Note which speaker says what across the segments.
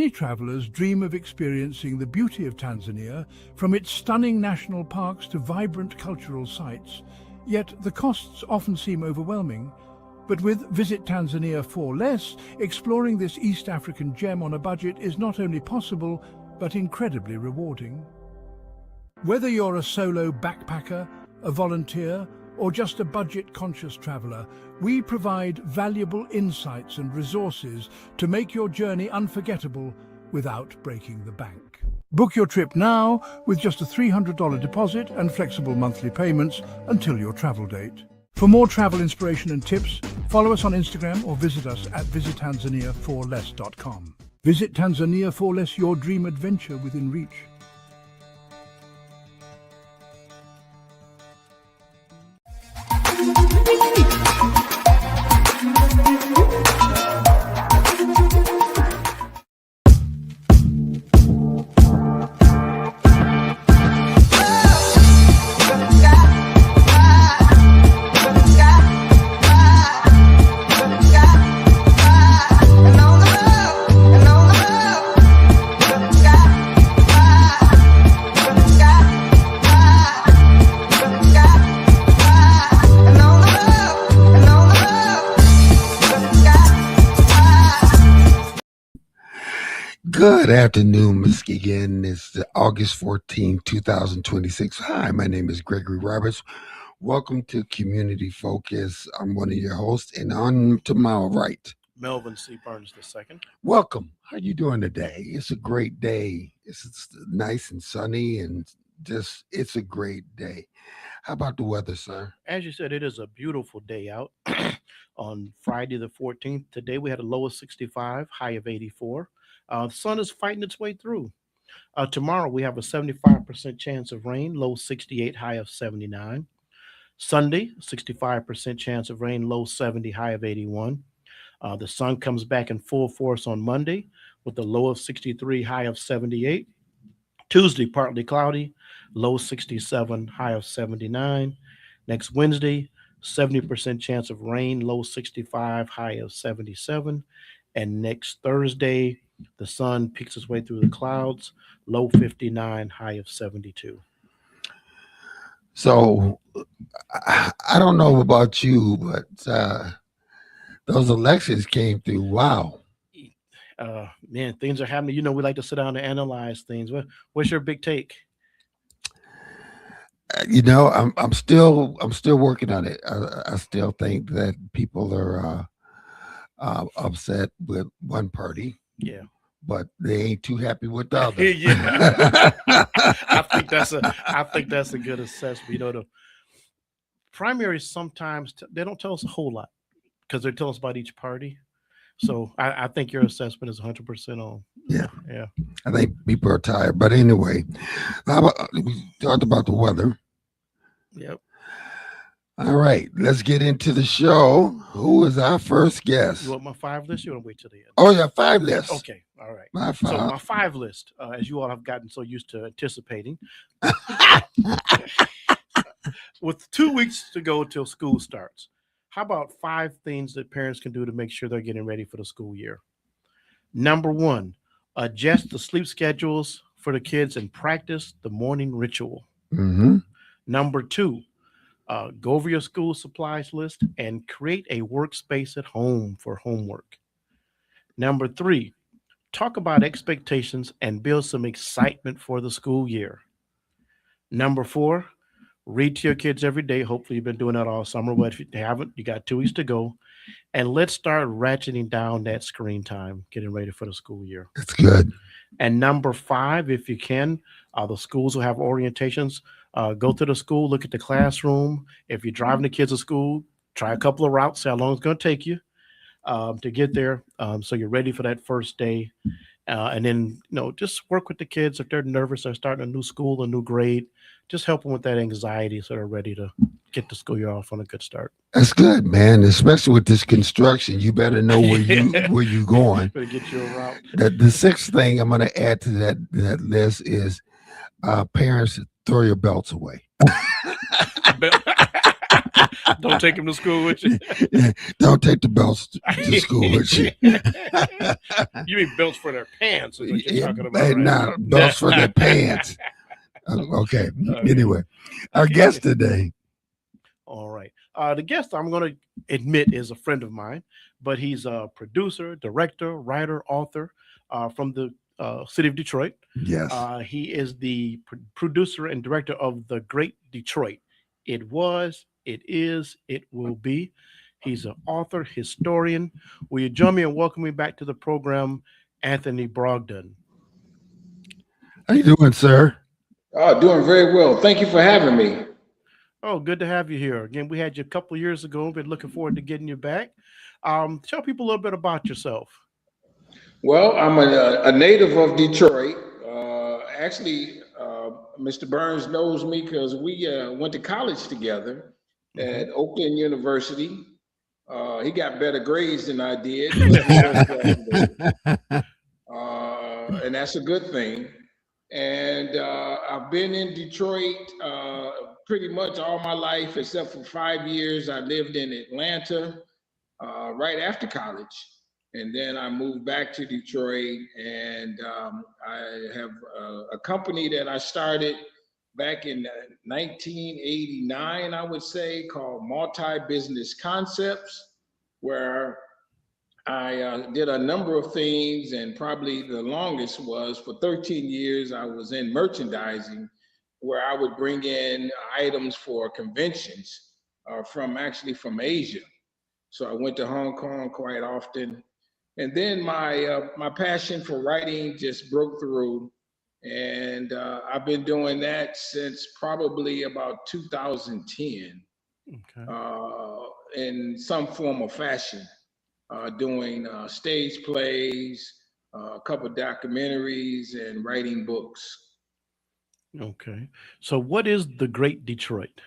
Speaker 1: Many travelers dream of experiencing the beauty of Tanzania, from its stunning national parks to vibrant cultural sites. Yet the costs often seem overwhelming. But with Visit Tanzania for Less, exploring this East African gem on a budget is not only possible, but incredibly rewarding. Whether you're a solo backpacker, a volunteer, or just a budget-conscious traveler, we provide valuable insights and resources to make your journey unforgettable without breaking the bank. Book your trip now with just a $300 deposit and flexible monthly payments until your travel date. For more travel inspiration and tips, follow us on Instagram or visit us at visittanzaniaforless.com. Visit Tanzania for Less, your dream adventure within reach.
Speaker 2: Good afternoon, Muskegon. It's August 14, 2026. Hi, my name is Gregory Roberts. Welcome to Community Focus. I'm one of your hosts, and on to my right,
Speaker 3: Melvin C. Burns II.
Speaker 2: Welcome. How you doing today? It's a great day. It's nice and sunny, and it's a great day. How about the weather, sir?
Speaker 3: As you said, it is a beautiful day out on Friday the 14th. Today we had a low of 65, high of 84. The sun is fighting its way through. Tomorrow we have a 75% chance of rain, low 68, high of 79. Sunday, 65% chance of rain, low 70, high of 81. The sun comes back in full force on Monday with a low of 63, high of 78. Tuesday, partly cloudy, low 67, high of 79. Next Wednesday, 70% chance of rain, low 65, high of 77. And next Thursday, the sun peeks its way through the clouds, low 59, high of 72.
Speaker 2: So I don't know about you, but those elections came through. Wow.
Speaker 3: Man, things are happening. You know, we like to sit down and analyze things. What's your big take?
Speaker 2: You know, I'm still working on it. I still think that people are upset with one party.
Speaker 3: Yeah,
Speaker 2: but they ain't too happy with the other.
Speaker 3: Yeah, I think that's a good assessment. You know, the primaries sometimes they don't tell us a whole lot because they tell us about each party. So I think your assessment is 100% on.
Speaker 2: Yeah.
Speaker 3: I
Speaker 2: think people are tired, but anyway, we talked about the weather.
Speaker 3: Yep.
Speaker 2: All right, let's get into the show. Who is our first guest?
Speaker 3: You want my 5 list? You want to wait till the end?
Speaker 2: Oh, yeah, 5 lists.
Speaker 3: Okay, all right.
Speaker 2: My 5.
Speaker 3: So my 5 list, as you all have gotten so used to anticipating, with 2 weeks to go till school starts, how about 5 things that parents can do to make sure they're getting ready for the school year? Number 1, adjust the sleep schedules for the kids and practice the morning ritual.
Speaker 2: Mm-hmm.
Speaker 3: Number 2, go over your school supplies list and create a workspace at home for homework. Number 3, talk about expectations and build some excitement for the school year. Number 4, read to your kids every day. Hopefully you've been doing that all summer, but if you haven't, you got 2 weeks to go. And let's start ratcheting down that screen time, getting ready for the school year.
Speaker 2: That's good.
Speaker 3: And number 5, if you can, the schools will have orientations. Go to the school, look at the classroom. If you're driving the kids to school, try a couple of routes, see how long it's going to take you to get there. So you're ready for that first day. And then, just work with the kids. If they're nervous, they're starting a new school, a new grade, just help them with that anxiety so they're ready to get the school year off on a good start.
Speaker 2: That's good, man. Especially with this construction, you better know where you're going.
Speaker 3: Better get you a route.
Speaker 2: The 6th thing I'm going to add to that list is parents, throw your belts away.
Speaker 3: Don't take him to school with you.
Speaker 2: Yeah, don't take the belts to school with you.
Speaker 3: You mean belts for their pants is what you're
Speaker 2: Yeah,
Speaker 3: talking about, right?
Speaker 2: nah, belts for their pants. Okay.
Speaker 3: Okay.
Speaker 2: Anyway, our guest today.
Speaker 3: All right. The guest I'm going to admit is a friend of mine, but he's a producer, director, writer, author from the city of Detroit.
Speaker 2: Yes.
Speaker 3: He is the producer and director of The Great Detroit. It was, it is, it will be. He's an author, historian. Will you join me in welcoming back to the program, Anthony Brogdon?
Speaker 2: How you doing, sir?
Speaker 4: Oh, doing very well. Thank you for having me.
Speaker 3: Oh, good to have you here. Again, we had you a couple of years ago. Been looking forward to getting you back. Tell people a little bit about yourself.
Speaker 4: Well, I'm a native of Detroit. Actually, Mr. Burns knows me because we went to college together at Oakland University. He got better grades than I did, but we both graduated. And that's a good thing. And I've been in Detroit pretty much all my life, except for 5 years. I lived in Atlanta right after college. And then I moved back to Detroit, and I have a company that I started back in 1989, I would say, called Multi-Business Concepts, where I did a number of things, and probably the longest was for 13 years, I was in merchandising, where I would bring in items for conventions from Asia. So I went to Hong Kong quite often. And then my passion for writing just broke through, and I've been doing that since probably about 2010, in some form or fashion, doing stage plays, a couple of documentaries, and writing books.
Speaker 3: Okay. So, what is The Great Detroit?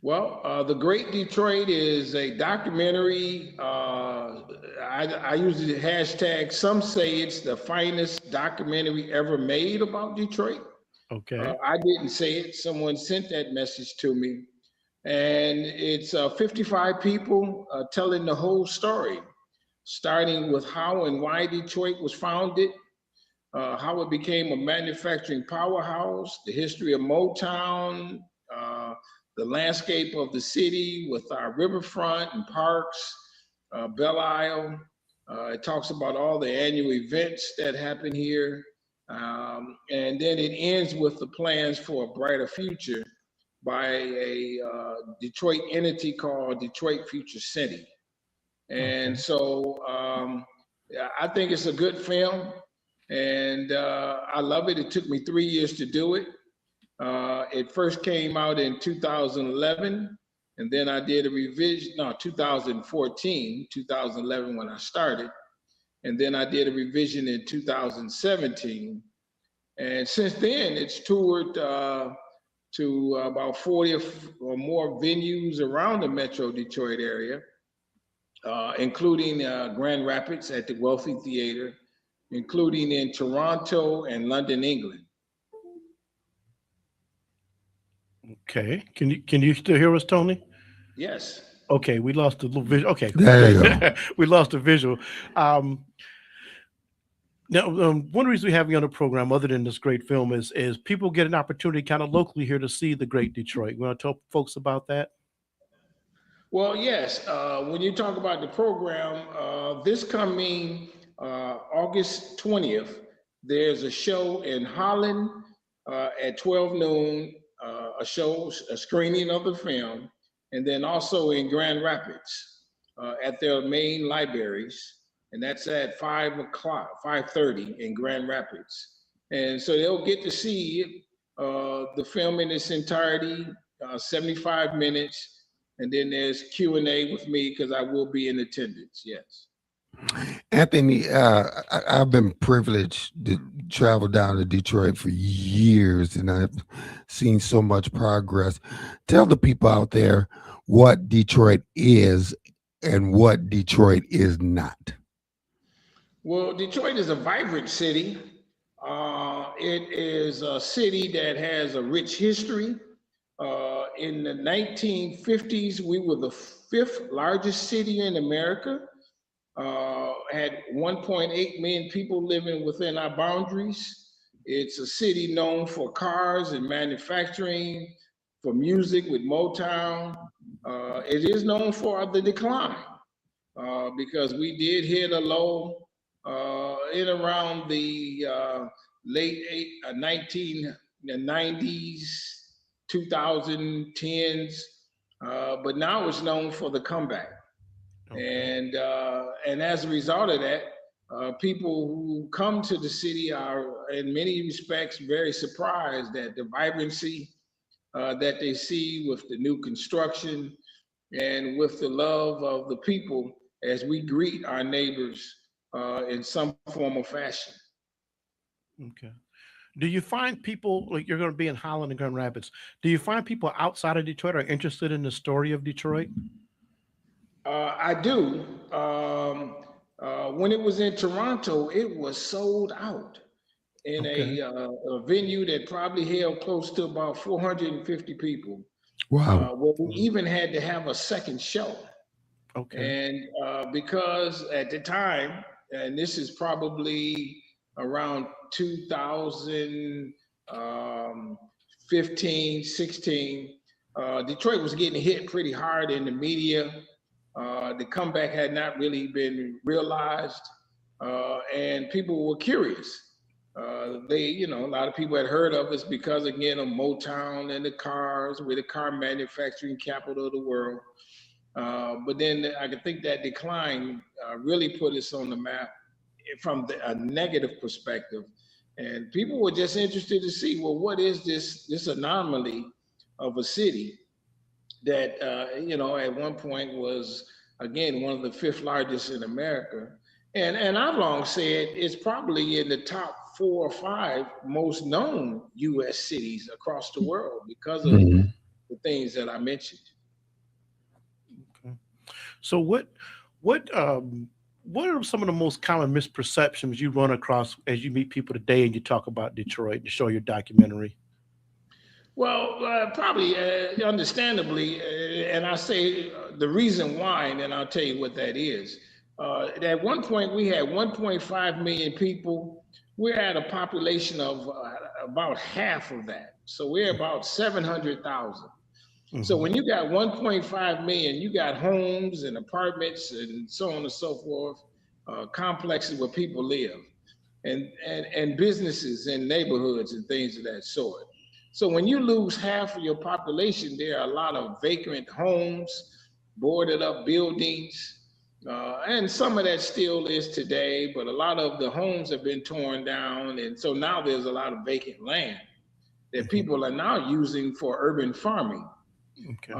Speaker 4: Well, The Great Detroit is a documentary. I use the hashtag. Some say it's the finest documentary ever made about Detroit.
Speaker 3: Okay.
Speaker 4: I didn't say it. Someone sent that message to me. And it's 55 people telling the whole story, starting with how and why Detroit was founded, how it became a manufacturing powerhouse, the history of Motown, the landscape of the city with our riverfront and parks, Belle Isle. It talks about all the annual events that happen here. And then it ends with the plans for a brighter future by a Detroit entity called Detroit Future City. And so I think it's a good film, and I love it. It took me 3 years to do it. It first came out in 2011, and then I did a revision, no, 2011 when I started, and then I did a revision in 2017. And since then, it's toured to about 40 or more venues around the Metro Detroit area, including Grand Rapids at the Wealthy Theater, including in Toronto and London, England.
Speaker 3: Okay. Can you still hear us, Tony?
Speaker 4: Yes.
Speaker 3: Okay, we lost the little visual. Okay,
Speaker 2: There you go.
Speaker 3: we lost the visual. Now, one reason we have you on the program, other than this great film, is people get an opportunity kind of locally here to see The Great Detroit. You want to tell folks about that?
Speaker 4: Well, yes. When you talk about the program, this coming August 20th, there's a show in Holland at 12 noon, a screening of the film, and then also in Grand Rapids at their main libraries. And that's at 5:30 in Grand Rapids. And so they'll get to see the film in its entirety, 75 minutes. And then there's Q&A with me because I will be in attendance, yes.
Speaker 2: Anthony, I've been privileged to travel down to Detroit for years, and I've seen so much progress. Tell the people out there what Detroit is and what Detroit is not.
Speaker 4: Well, Detroit is a vibrant city. It is a city that has a rich history. In the 1950s, we were the fifth largest city in America. Had 1.8 million people living within our boundaries. It's a city known for cars and manufacturing, for music with Motown. It is known for the decline because we did hit a low in around the late 1990s, 2010s, but now it's known for the comeback. Okay. And as a result of that, people who come to the city are, in many respects, very surprised at the vibrancy that they see with the new construction and with the love of the people as we greet our neighbors in some form or fashion.
Speaker 3: Okay. Do you find people, like you're going to be in Holland and Grand Rapids, do you find people outside of Detroit are interested in the story of Detroit?
Speaker 4: I do. When it was in Toronto, it was sold out in
Speaker 3: Okay.
Speaker 4: a venue that probably held close to about 450 people.
Speaker 2: Wow.
Speaker 4: Where we even had to have a second show.
Speaker 3: Okay.
Speaker 4: And because at the time, and this is probably around 2015, 16, Detroit was getting hit pretty hard in the media. The comeback had not really been realized, and people were curious. A lot of people had heard of us because, again, of Motown and the cars. We're the car manufacturing capital of the world. But then I could think that decline really put us on the map from a negative perspective. And people were just interested to see, well, what is this anomaly of a city that, at one point was, again, one of the fifth largest in America. And I've long said it's probably in the top 4 or 5 most known U.S. cities across the world because of
Speaker 2: Mhm.
Speaker 4: the things that I mentioned.
Speaker 3: Okay. So what are some of the most common misperceptions you run across as you meet people today and you talk about Detroit and show your documentary?
Speaker 4: Well, probably understandably, and I say the reason why, and then I'll tell you what that is. At one point, we had 1.5 million people. We're at a population of about half of that. So we're about 700,000. So when you got 1.5 million, you got homes and apartments and so on and so forth, complexes where people live, and businesses and neighborhoods and things of that sort. So when you lose half of your population, there are a lot of vacant homes, boarded up buildings, and some of that still is today, but a lot of the homes have been torn down. And so now there's a lot of vacant land that people are now using for urban farming.
Speaker 3: Okay.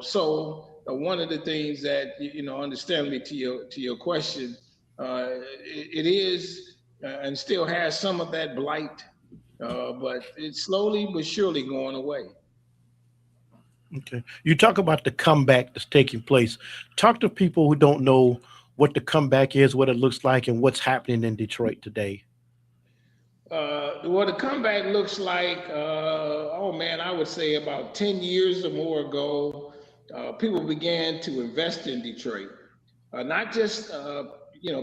Speaker 4: So one of the things that, understandably to your question, it is and still has some of that blight, but it's slowly but surely going away.
Speaker 3: Okay. You talk about the comeback that's taking place. Talk to people who don't know what the comeback is, what it looks like, and what's happening in Detroit today.
Speaker 4: What a comeback looks like, oh man, I would say about 10 years or more ago, people began to invest in Detroit. Not just,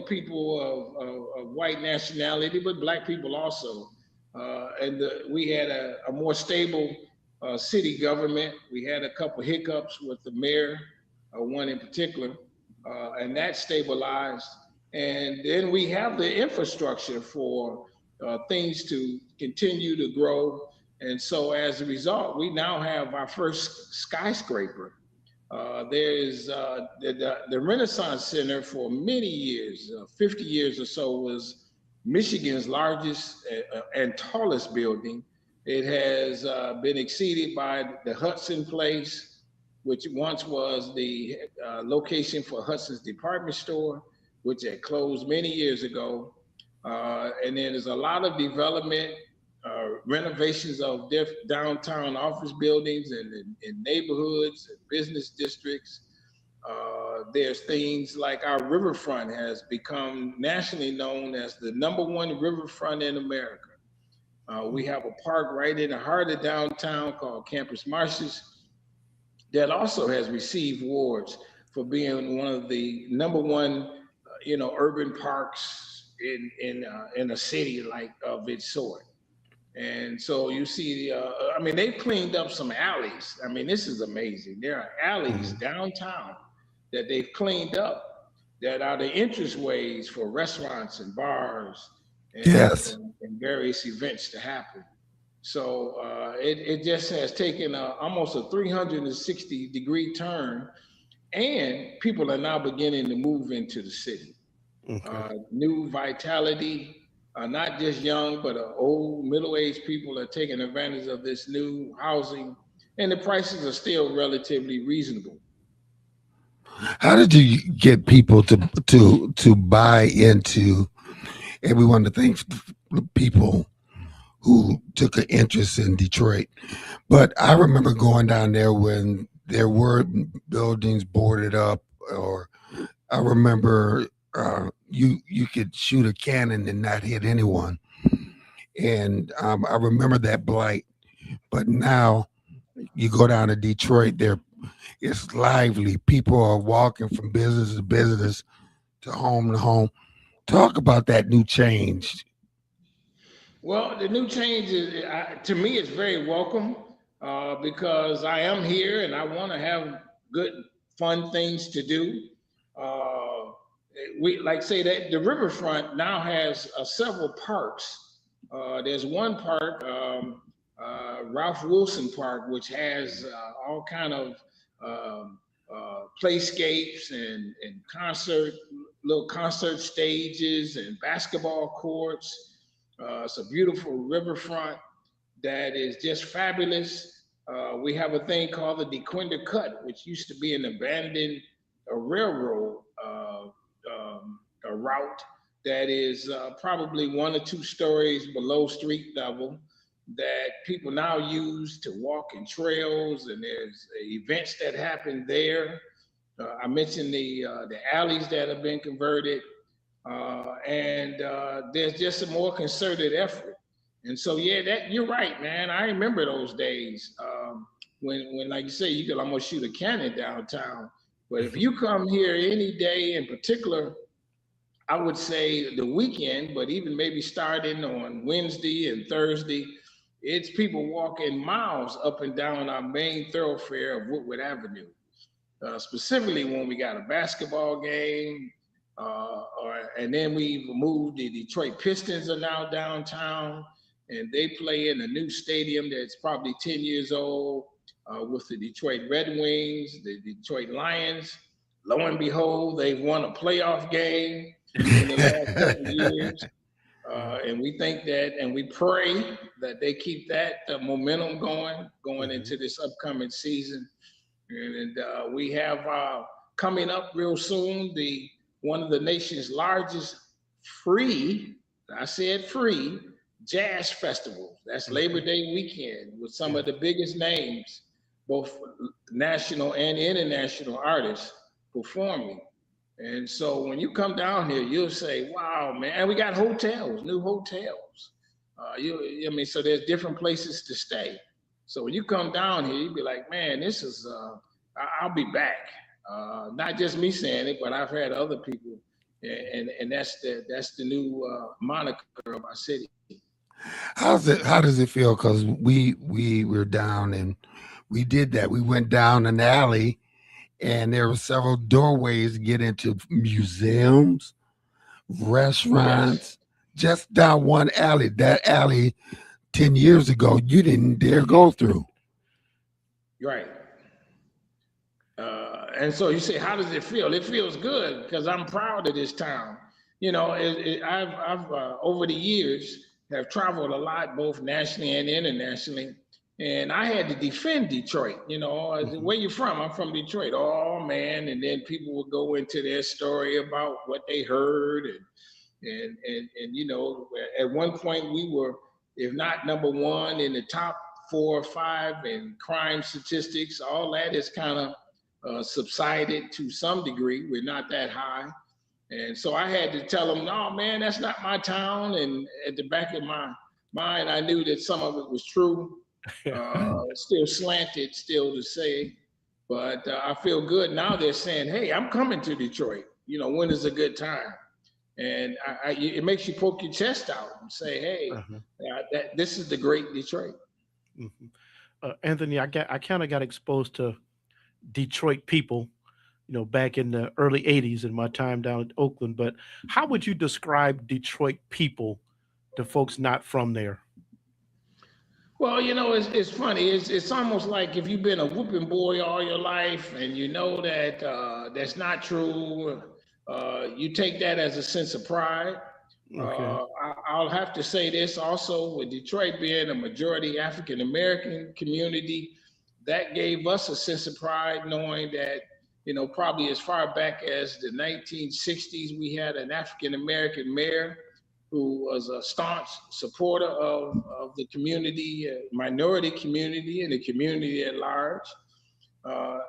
Speaker 4: people of white nationality, but Black people also. We had a more stable city government. We had a couple hiccups with the mayor, one in particular, and that stabilized. And then we have the infrastructure for things to continue to grow. And so as a result, we now have our first skyscraper. There is the Renaissance Center for many years, 50 years or so, was Michigan's largest and tallest building. It has been exceeded by the Hudson Place, which once was the location for Hudson's department store, which had closed many years ago. And then there's a lot of development, renovations of downtown office buildings and in neighborhoods and business districts. There's things like our riverfront has become nationally known as the #1 riverfront in America. We have a park right in the heart of downtown called Campus Martius that also has received awards for being one of the number one, urban parks in a city like of its sort. And so you see, I mean, they've cleaned up some alleys. I mean, this is amazing. There are alleys
Speaker 2: Mhm.
Speaker 4: downtown that they've cleaned up that are the entrance ways for restaurants and bars
Speaker 2: Yes.
Speaker 4: and various events to happen. So it just has taken almost a 360-degree turn, and people are now beginning to move into the city.
Speaker 3: Okay.
Speaker 4: New vitality, not just young, but old, middle-aged people are taking advantage of this new housing, and the prices are still relatively reasonable.
Speaker 2: How did you get people to buy into? And we want to thank people who took an interest in Detroit. But I remember going down there when there were buildings boarded up, or I remember you could shoot a cannon and not hit anyone, and I remember that blight. But now you go down to Detroit, there it's lively. People are walking from business to business, to home to home. Talk about that new change.
Speaker 4: Well, the new change is, to me, it's very welcome because I am here and I want to have good, fun things to do. Uh, we like say that the riverfront now has several parks. There's one park, Ralph Wilson Park, which has all kind of playscapes and little concert stages and basketball courts. It's a beautiful riverfront that is just fabulous. We have a thing called the DeQuinder Cut, which used to be an abandoned railroad a route that is probably 1 or 2 stories below street level that people now use to walk in trails, and there's events that happen there. I mentioned the alleys that have been converted, and there's just a more concerted effort. And so, yeah, that you're right, man. I remember those days when, like you say, you could almost shoot a cannon downtown. But if you come here any day, in particular, I would say the weekend, but even maybe starting on Wednesday and Thursday, it's people walking miles up and down our main thoroughfare of Woodward Avenue, specifically when we got a basketball game. And then we've moved. The Detroit Pistons are now downtown, and they play in a new stadium that's probably 10 years old with the Detroit Red Wings, the Detroit Lions. Lo and behold, they've won a playoff game in the last couple of years. And we think that, and we pray that they keep that momentum going into this upcoming season. And we have coming up real soon the one of the nation's largest free, I said free, jazz festivals. That's Labor Day weekend with some of the biggest names, both national and international artists performing. And so when you come down here, you'll say, "Wow, man!" And we got hotels, new hotels. I mean, so there's different places to stay. So when you come down here, you'll be like, "Man, this is." I'll be back. Not just me saying it, but I've had other people, and that's the new moniker of our city.
Speaker 2: How's it? How does it feel? Because we were down and we did that. We went down an alley, and there were several doorways to get into museums,
Speaker 4: Yes,
Speaker 2: restaurants, just down one alley. That alley 10 years ago, you didn't dare go through.
Speaker 4: right. And so you say, how does it feel? It feels good because I'm proud of this town. I've over the years have traveled a lot, both nationally and internationally, and I had to defend Detroit. I said,
Speaker 2: Mhm.
Speaker 4: where you from? I'm from Detroit. Oh man! And then people would go into their story about what they heard, and at one point we were, if not number one, in the top 4 or 5 in crime statistics. All that is kind of subsided to some degree. We're not that high. And so I had to tell them, no, man, that's not my town. And at the back of my Mine, I knew that some of it was true, still slanted, still to say. But I feel good now. They're saying, "Hey, I'm coming to Detroit. When is a good time?" And it makes you poke your chest out and say, "Hey,
Speaker 3: Uh-huh.
Speaker 4: this is the great Detroit."
Speaker 3: Mhm. Anthony, I kind of got exposed to Detroit people, back in the early '80s in my time down in Oakland. But how would you describe Detroit people to folks not from there?
Speaker 4: Well, it's funny. It's almost like if you've been a whooping boy all your life, and you know that that's not true. You take that as a sense of pride.
Speaker 3: Okay.
Speaker 4: I'll have to say this also, with Detroit being a majority African American community, that gave us a sense of pride, knowing that, probably as far back as the 1960s, we had an African American mayor who was a staunch supporter of the community, minority community, and the community at large.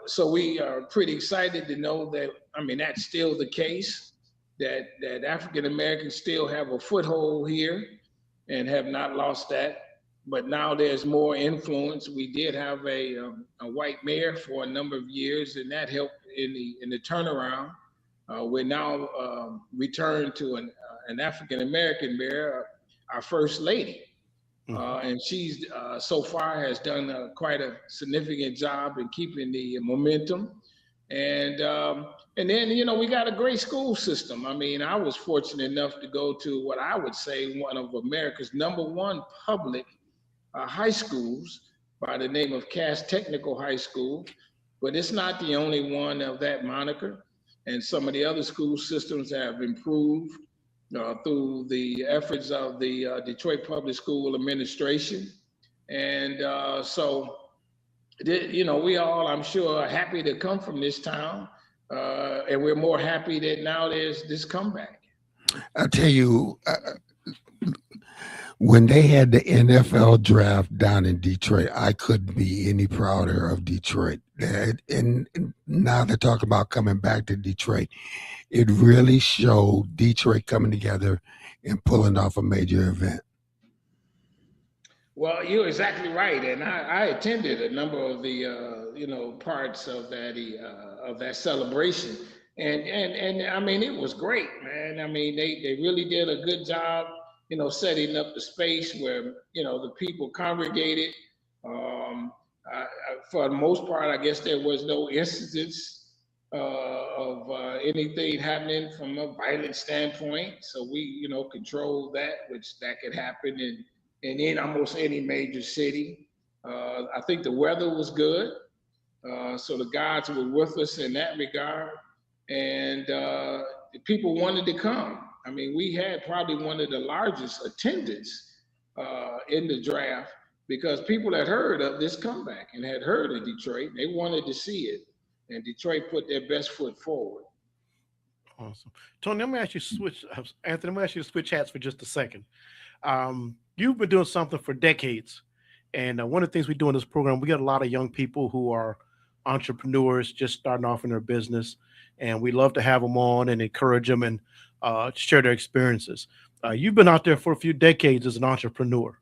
Speaker 4: So we are pretty excited to know that, I mean, that's still the case, that African Americans still have a foothold here and have not lost that. But now there's more influence. We did have a white mayor for a number of years, and that helped in the turnaround. We're now returned to an African American mayor, our first lady,
Speaker 3: Hmm.
Speaker 4: and she's so far has done quite a significant job in keeping the momentum. And then, we got a great school system. I mean, I was fortunate enough to go to what I would say one of America's number one public high schools by the name of Cass Technical High School, but it's not the only one of that moniker. And some of the other school systems have improved through the efforts of the Detroit Public School Administration. And we all, I'm sure, are happy to come from this town. And we're more happy that now there's this comeback.
Speaker 2: I tell you, when they had the NFL draft down in Detroit, I couldn't be any prouder of Detroit. And now they're talking about coming back to Detroit. It really showed Detroit coming together and pulling off a major event.
Speaker 4: Well, you're exactly right, and I attended a number of the parts of that celebration, and I mean it was great, man. I mean they really did a good job, setting up the space where the people congregated. Um, for the most part, I guess there was no incidents of anything happening from a violent standpoint, so we controlled that, which that could happen in almost any major city. I think the weather was good, so the gods were with us in that regard, and the people wanted to come. I mean, we had probably one of the largest attendance in the draft because people had heard of this comeback and had heard of Detroit. They wanted to see it, and Detroit put their best foot forward.
Speaker 3: Awesome. Tony, let me ask you Anthony, let me ask you to switch hats for just a second. You've been doing something for decades. And one of the things we do in this program, we got a lot of young people who are entrepreneurs just starting off in their business. And we love to have them on and encourage them and share their experiences. You've been out there for a few decades as an entrepreneur.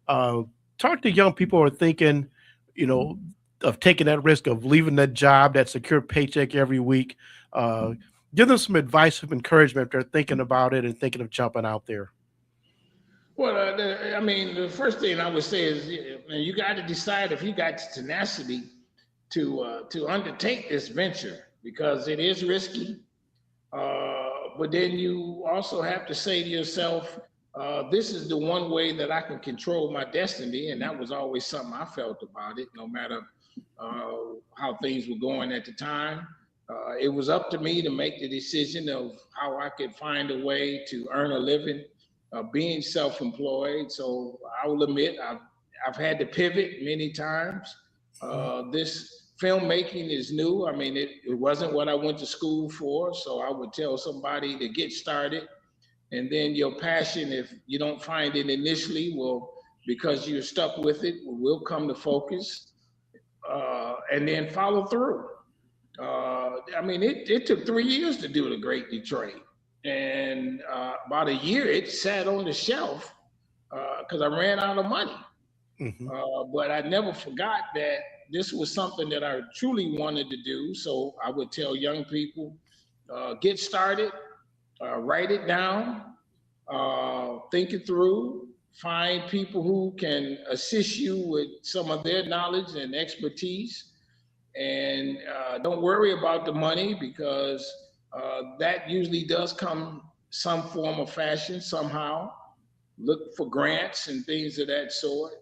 Speaker 3: Uh, Talk to young people who are thinking, you know, of taking that risk of leaving that job, that secure paycheck every week. Uh, Give them some advice of encouragement if they're thinking about it and thinking of jumping out there.
Speaker 4: Well, I mean, the first thing I would say is, you got to decide if you got the tenacity to undertake this venture because it is risky. But then you also have to say to yourself, this is the one way that I can control my destiny, and that was always something I felt about it. No matter uh, how things were going at the time, it was up to me to make the decision of how I could find a way to earn a living being self-employed. So I will admit I've had to pivot many times. This filmmaking is new. I mean, it wasn't what I went to school for. So I would tell somebody to get started, and then your passion, if you don't find it initially, will, because you're stuck with it, will come to focus, and then follow through. I mean, it took 3 years to do The Great Detroit. And about a year, it sat on the shelf because I ran out of money.
Speaker 3: Mhm.
Speaker 4: But I never forgot that this was something that I truly wanted to do. So I would tell young people, get started, write it down, think it through, find people who can assist you with some of their knowledge and expertise. And don't worry about the money because that usually does come some form of fashion somehow. Look for grants and things of that sort.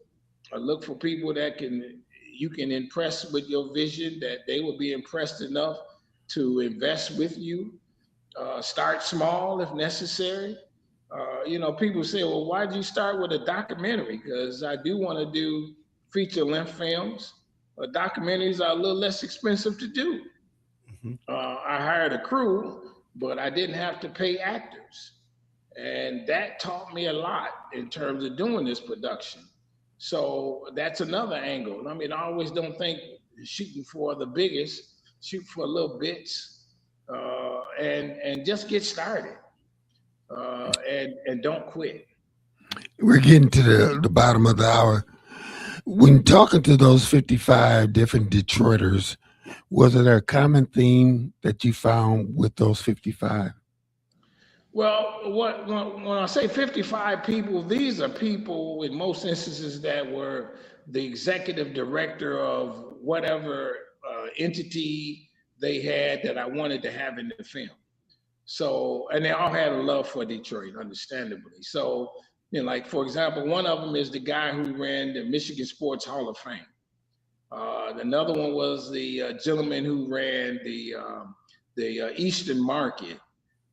Speaker 4: Look for people that you can impress with your vision, that they will be impressed enough to invest with you. Start small if necessary. People say, well, why did you start with a documentary? Because I do want to do feature length films. Documentaries are a little less expensive to do.
Speaker 3: Mhm.
Speaker 4: I hired a crew, but I didn't have to pay actors. And that taught me a lot in terms of doing this production. So that's another angle. I mean, I always don't think shooting for the biggest, shoot for little bits, and just get started, and don't quit.
Speaker 2: We're getting to the bottom of the hour. When talking to those 55 different Detroiters, was there a common theme that you found with those 55?
Speaker 4: Well, when I say 55 people, these are people in most instances that were the executive director of whatever entity they had that I wanted to have in the film. So, and they all had a love for Detroit, understandably. So, like for example, one of them is the guy who ran the Michigan Sports Hall of Fame. Another one was the gentleman who ran the Eastern Market,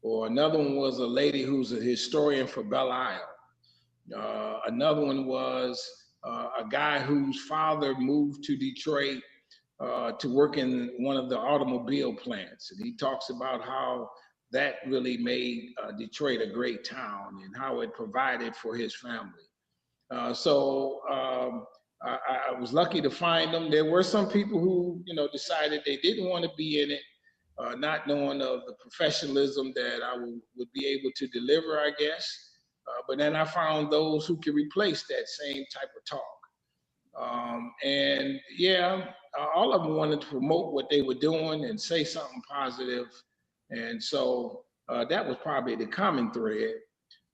Speaker 4: or another one was a lady who's a historian for Belle Isle. Another one was a guy whose father moved to Detroit to work in one of the automobile plants. And he talks about how that really made Detroit a great town and how it provided for his family. So I was lucky to find them. There were some people who, decided they didn't want to be in it, not knowing of the professionalism that I would be able to deliver, I guess. But then I found those who could replace that same type of talk. And yeah, all of them wanted to promote what they were doing and say something positive. And so that was probably the common thread.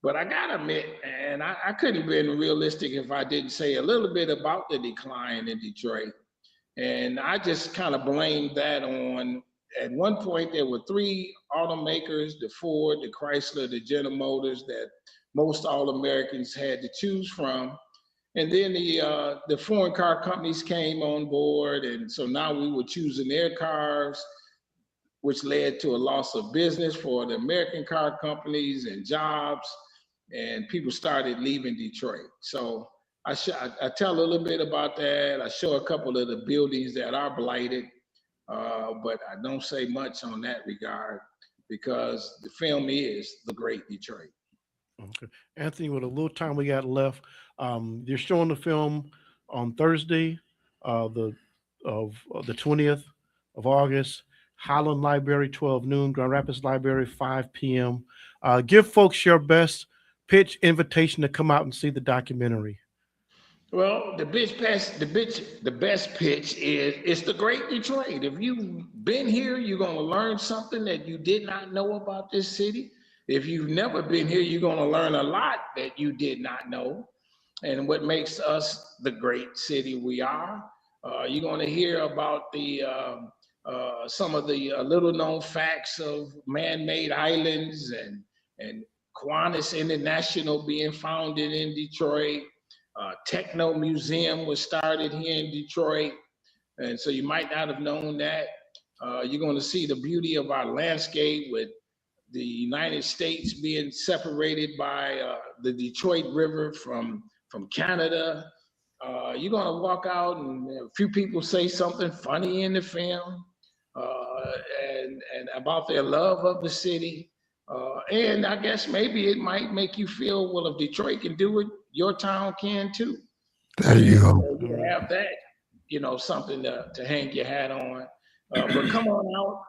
Speaker 4: But I gotta admit, and I couldn't have been realistic if I didn't say a little bit about the decline in Detroit. And I just kind of blamed that on, at one point, there were three automakers, the Ford, the Chrysler, the General Motors, that most all Americans had to choose from. And then the foreign car companies came on board, and so now we were choosing their cars, which led to a loss of business for the American car companies and jobs, and people started leaving Detroit. So I tell a little bit about that. I show a couple of the buildings that are blighted, but I don't say much on that regard because the film is The Great Detroit.
Speaker 3: Okay. Anthony, with a little time we got left, you're showing the film on Thursday, the of the 20th of August, Highland Library, 12 noon, Grand Rapids Library, 5 p.m. Give folks your best pitch invitation to come out and see the documentary.
Speaker 4: Well, the best pitch is it's the Great Detroit. If you've been here, you're gonna learn something that you did not know about this city. If you've never been here, you're gonna learn a lot that you did not know, and what makes us the great city we are. You're gonna hear about the some of the little known facts of man-made islands and Kiwanis International being founded in Detroit. Techno Museum was started here in Detroit, and so you might not have known that. You're going to see the beauty of our landscape with the United States being separated by the Detroit River from Canada. You're going to walk out and a few people say something funny in the film, and about their love of the city. And I guess maybe it might make you feel, well, if Detroit can do it, your town can too.
Speaker 2: There you
Speaker 4: And
Speaker 2: go.
Speaker 4: so you have that, something to hang your hat on. But come on out,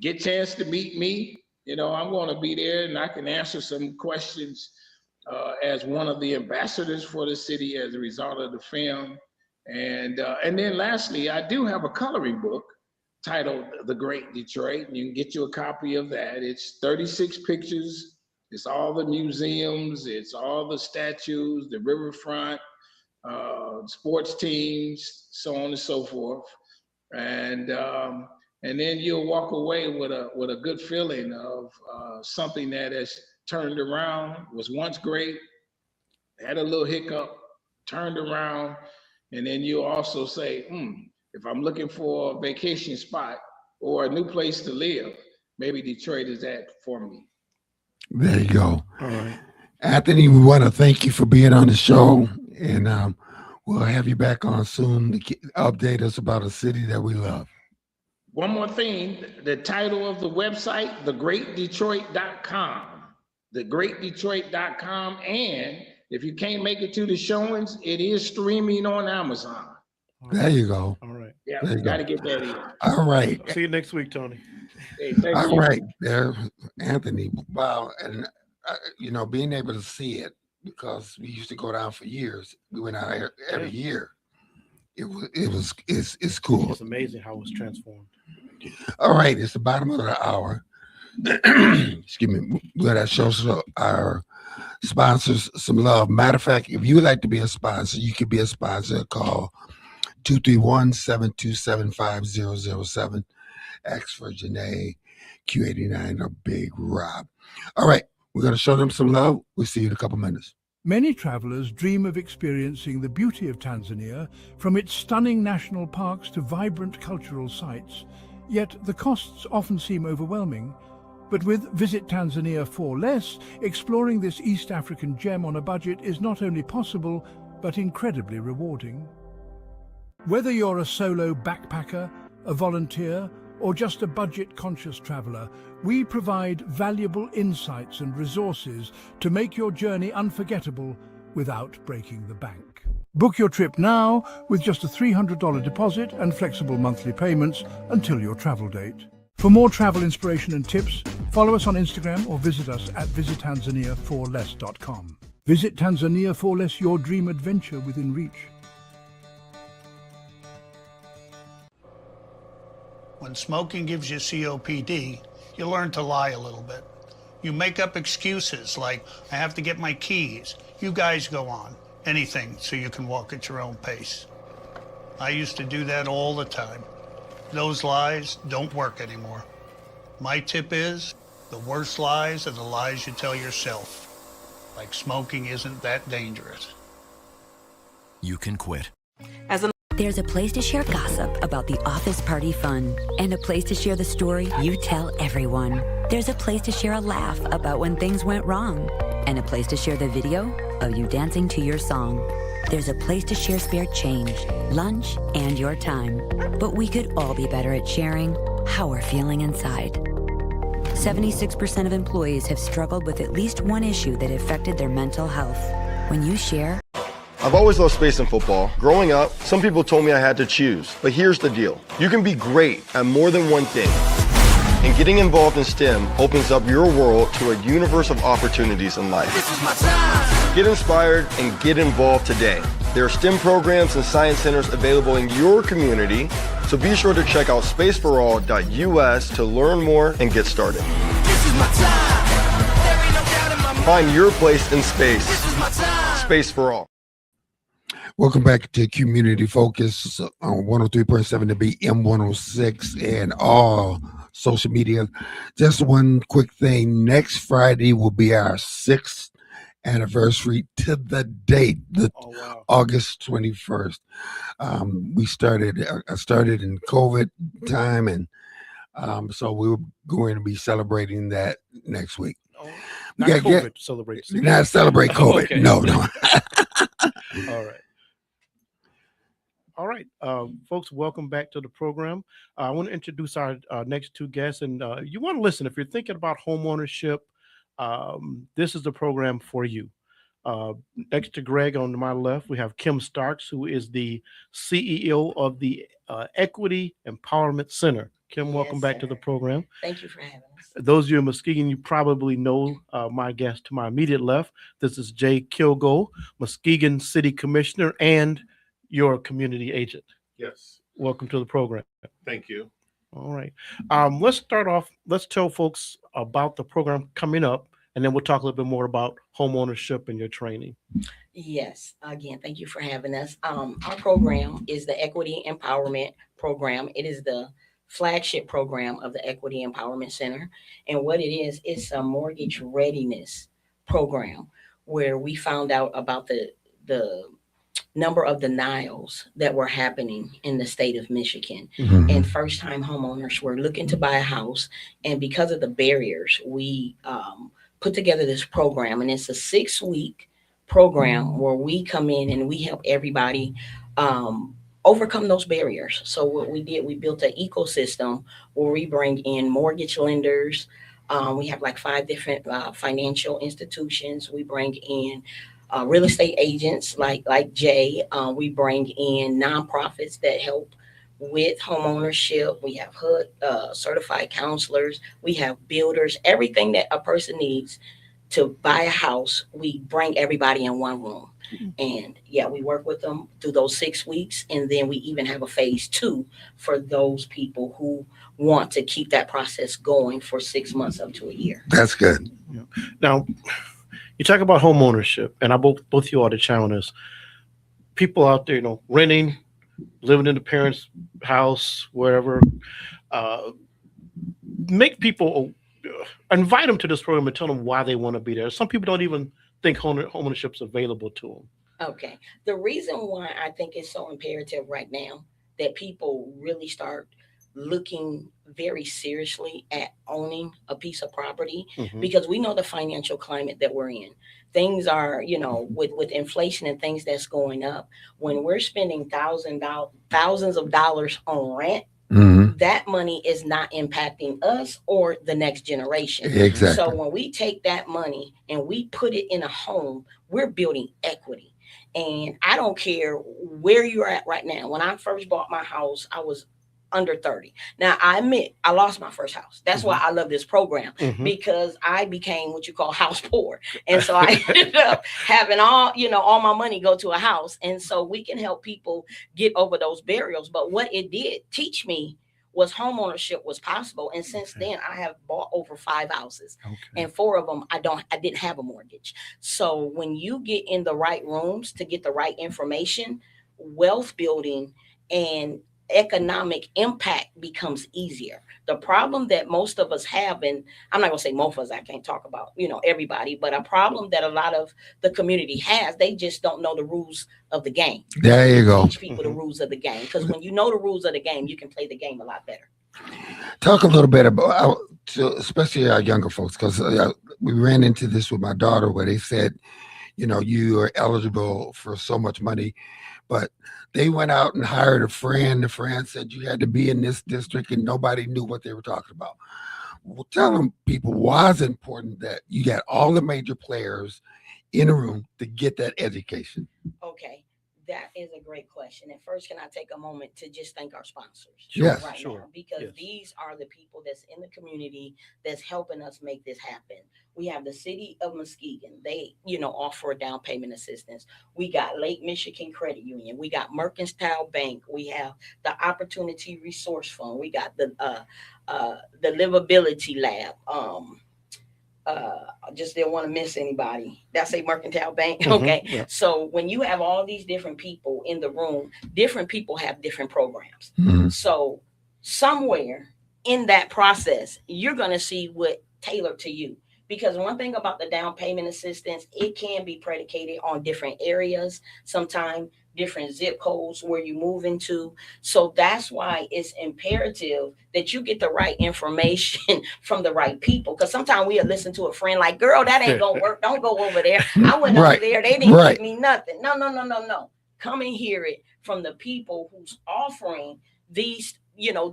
Speaker 4: get a chance to meet me. I'm going to be there and I can answer some questions as one of the ambassadors for the city as a result of the film. And then lastly, I do have a coloring book titled The Great Detroit, and you can get you a copy of that. It's 36 pictures. It's all the museums, it's all the statues, the riverfront, sports teams, so on and so forth. And then you'll walk away with a good feeling of something that has turned around, was once great, had a little hiccup, turned around, and then you'll also say, if I'm looking for a vacation spot or a new place to live, maybe Detroit is that for me.
Speaker 2: There you go.
Speaker 3: All right.
Speaker 2: Anthony, we want to thank you for being on the show, and we'll have you back on soon to update us about a city that we love.
Speaker 4: One more thing, the title of the website, thegreatdetroit.com, thegreatdetroit.com, and if you can't make it to the showings, it is streaming on Amazon.
Speaker 2: There you go.
Speaker 3: All right.
Speaker 4: Yeah,
Speaker 2: There you
Speaker 4: got to
Speaker 2: go.
Speaker 4: get that in.
Speaker 2: All right.
Speaker 3: See you next week, Tony.
Speaker 4: Hey, thank
Speaker 2: All
Speaker 4: you.
Speaker 2: right. There, Anthony. Wow. And, being able to see it, because we used to go down for years. We went out here every year. It's cool.
Speaker 3: It's amazing how it's transformed.
Speaker 2: All right. It's the bottom of the hour. Excuse me. We're going to show our sponsors some love. Matter of fact, if you would like to be a sponsor, you could be a sponsor. Call 231-727-5007. X for Janae, Q89, or Big Rob. All right, we're going to show them some love. We'll see you in a couple minutes.
Speaker 1: Many travelers dream of experiencing the beauty of Tanzania, from its stunning national parks to vibrant cultural sites. Yet the costs often seem overwhelming. But with Visit Tanzania for Less, exploring this East African gem on a budget is not only possible, but incredibly rewarding. Whether you're a solo backpacker, a volunteer, or just a budget-conscious traveler, we provide valuable insights and resources to make your journey unforgettable without breaking the bank. Book your trip now with just a $300 deposit and flexible monthly payments until your travel date. For more travel inspiration and tips, follow us on Instagram or visit us at visittanzaniaforless.com. Visit Tanzania for Less, your dream adventure within reach.
Speaker 5: When smoking gives you COPD, you learn to lie a little bit. You make up excuses like, I have to get my keys. You guys go on. Anything so you can walk at your own pace. I used to do that all the time. Those lies don't work anymore. My tip is, the worst lies are the lies you tell yourself. Like smoking isn't that dangerous.
Speaker 6: You can quit.
Speaker 7: There's a place to share gossip about the office party fun, and a place to share the story you tell everyone. There's a place to share a laugh about when things went wrong, and a place to share the video of you dancing to your song. There's a place to share spare change, lunch, and your time. But we could all be better at sharing how we're feeling inside. 76% of employees have struggled with at least one issue that affected their mental health. When you share,
Speaker 8: I've always loved space and football. Growing up, some people told me I had to choose. But here's the deal. You can be great at more than one thing. And getting involved in STEM opens up your world to a universe of opportunities in life.
Speaker 6: This is my time.
Speaker 8: Get inspired and get involved today. There are STEM programs and science centers available in your community, so be sure to check out spaceforall.us to learn more and get started.
Speaker 6: This is my time. There ain't no doubt in my mind.
Speaker 8: Find your place in space.
Speaker 6: This is my time.
Speaker 8: Space for all.
Speaker 2: Welcome back to Community Focus on 103.7 to be M106 and all social media. Just one quick thing. Next Friday will be our 6th anniversary to the date, August 21st. I started in COVID time, and so we're going to be celebrating that next week.
Speaker 3: Not COVID, celebrate.
Speaker 2: Not celebrate COVID.
Speaker 3: Okay.
Speaker 2: No.
Speaker 3: All right. All right, folks, welcome back to the program. I want to introduce our next two guests, and you want to listen. If you're thinking about home ownership, this is the program for you. Next to Greg on my left, we have Kim Starks, who is the CEO of the Equity Empowerment Center. Kim, welcome
Speaker 9: Yes,
Speaker 3: back to the
Speaker 9: sir.
Speaker 3: program.
Speaker 9: Thank you for having us.
Speaker 3: Those of you in Muskegon, you probably know my guest to my immediate left. This is Jay Kilgo, Muskegon City Commissioner and your community agent.
Speaker 10: Yes,
Speaker 3: Welcome to the program.
Speaker 10: thank you.
Speaker 3: All right. Let's start off. Let's tell folks about the program coming up, and then we'll talk a little bit more about home ownership and your training.
Speaker 9: Yes, again, thank you for having us. Our program is the Equity Empowerment Program. It is the flagship program of the Equity Empowerment Center. And what it is, it's a mortgage readiness program where we found out about the number of denials that were happening in the state of Michigan. And first time homeowners were looking to buy a house. And because of the barriers, we put together this program. And it's a 6-week program where we come in and we help everybody overcome those barriers. So what we did, we built an ecosystem where we bring in mortgage lenders. We have like 5 different financial institutions. We bring in real estate agents like Jay. We bring in nonprofits that help with home ownership. We have HUD certified counselors. We have builders. Everything that a person needs to buy a house, we bring everybody in one room. And yeah, we work with them through those 6 weeks. And then we even have a phase 2 for those people who want to keep that process going for 6 months up to a year.
Speaker 2: That's good.
Speaker 3: Yeah. Now, you talk about home ownership, and I both you are the challenge. People out there, renting, living in the parents' house, wherever. Make people invite them to this program and tell them why they want to be there. Some people don't even think home ownership is available to them.
Speaker 9: Okay. The reason why I think it's so imperative right now that people really start looking very seriously at owning a piece of property, because we know the financial climate that we're in. Things are, with inflation and things that's going up, when we're spending thousands of dollars on rent, that money is not impacting us or the next generation.
Speaker 2: Exactly.
Speaker 9: So when we take that money and we put it in a home, we're building equity. And I don't care where you're at right now. When I first bought my house, I was under 30. Now, I admit I lost my first house. That's why I love this program, because I became what you call house poor. And so I ended up having all my money go to a house. And so we can help people get over those barriers. But what it did teach me was home ownership was possible. And since then I have bought over 5 houses, and 4 of them I didn't have a mortgage. So when you get in the right rooms to get the right information, wealth building and economic impact becomes easier. The problem that most of us have, and I'm not gonna say most of us, I can't talk about everybody, but a problem that a lot of the community has, they just don't know the rules of the game.
Speaker 2: There you go.
Speaker 9: Teach people the rules of the game, because when you know the rules of the game, you can play the game a lot better.
Speaker 2: Talk a little bit about, especially our younger folks, because we ran into this with my daughter where they said, you are eligible for so much money, but they went out and hired a friend. The friend said you had to be in this district, and nobody knew what they were talking about. Well, tell them, people, why it's important that you got all the major players in a room to get that education.
Speaker 9: Okay, that is a great question. And first, can I take a moment to just thank our sponsors?
Speaker 2: Yes.
Speaker 9: Right now, because these are the people that's in the community that's helping us make this happen. We have the city of Muskegon. They, offer a down payment assistance. We got Lake Michigan Credit Union. We got Mercantile Bank. We have the Opportunity Resource Fund. We got the Livability Lab. I just didn't want to miss anybody. That's a Mercantile Bank. Okay.
Speaker 3: Yeah.
Speaker 9: So when you have all these different people in the room, different people have different programs. So somewhere in that process, you're going to see what tailored to you. Because one thing about the down payment assistance, it can be predicated on different areas, sometimes different zip codes where you move into. So that's why it's imperative that you get the right information from the right people. Because sometimes we'll listen to a friend like, girl, that ain't going to work. Don't go over there. I went over there. They didn't give me nothing. No. Come and hear it from the people who's offering these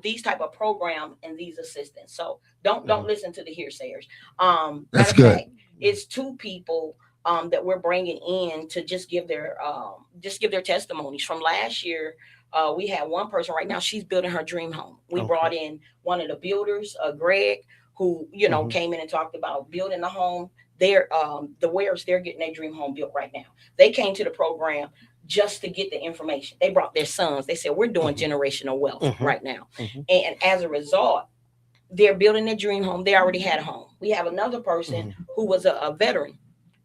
Speaker 9: these type of program and these assistants. So don't listen to the hearsayers.
Speaker 2: That's good.
Speaker 9: It's 2 people that we're bringing in to just give their testimonies from last year. We had one person right now, she's building her dream home. We brought in one of the builders, Greg, who, came in and talked about building a home. They're the Wares, they're getting their dream home built right now. They came to the program just to get the information. They brought their sons. They said, we're doing generational wealth right now. And as a result, they're building their dream home. They already had a home. We have another person who was a veteran,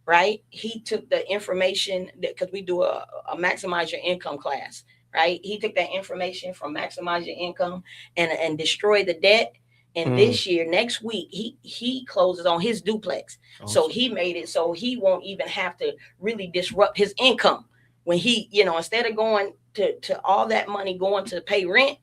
Speaker 9: right? He took the information because we do a maximize your income class, right? He took that information from maximize your income and destroy the debt. And this year, next week, he closes on his duplex. Awesome. So he made it so he won't even have to really disrupt his income. When he, instead of going to all that money going to pay rent,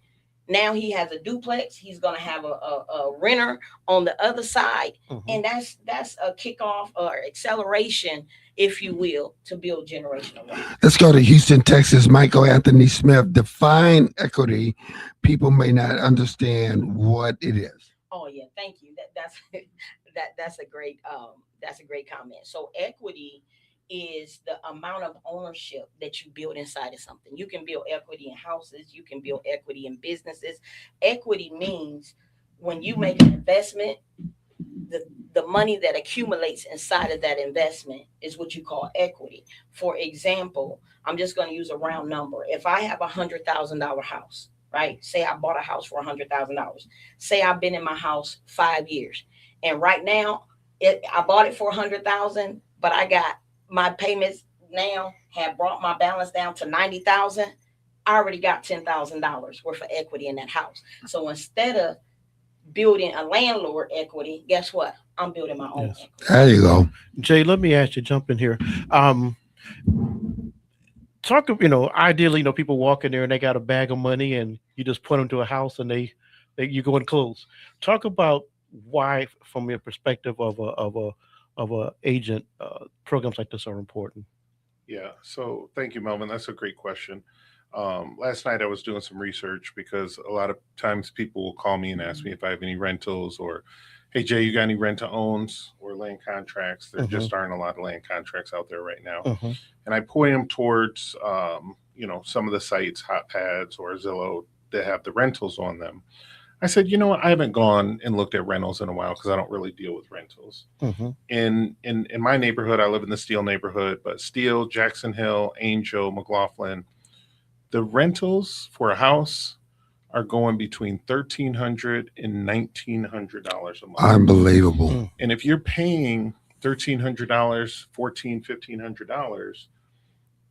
Speaker 9: now he has a duplex. He's going to have a renter on the other side. And that's a kickoff or acceleration, if you will, to build generational wealth.
Speaker 2: Let's go to Houston, Texas. Michael Anthony Smith. Define equity. People may not understand what it is.
Speaker 9: Oh yeah, thank you. That's a great comment. So equity is the amount of ownership that you build inside of something. You can build equity in houses. You can build equity in businesses. Equity means when you make an investment, the money that accumulates inside of that investment is what you call equity. For example, I'm just going to use a round number. If I have $100,000 house, right? Say I bought a house for $100,000. Say I've been in my house 5 years, and right now I bought it for $100,000, but I got my payments now have brought my balance down to $90,000. I already got $10,000 worth of equity in that house. So instead of building a landlord equity, guess what? I'm building my own equity.
Speaker 2: There you go.
Speaker 3: Jay, let me ask you, jump in here. Talk, ideally, people walk in there and they got a bag of money and you just put them to a house and you go and close. Talk about why, from your perspective of a agent, programs like this are important.
Speaker 10: Yeah. So thank you, Melvin. That's a great question. Last night I was doing some research because a lot of times people will call me and ask me if I have any rentals or, hey, Jay, you got any rent to owns or land contracts? There just aren't a lot of land contracts out there right now. And I point them towards, some of the sites, HotPads or Zillow, that have the rentals on them. I said, you know what? I haven't gone and looked at rentals in a while because I don't really deal with rentals. In my neighborhood, I live in the Steele neighborhood, but Steele, Jackson Hill, Angel, McLaughlin, the rentals for a house are going between $1,300 and $1,900 a month.
Speaker 2: Unbelievable.
Speaker 10: And if you're paying $1,300, $1,400, $1,500,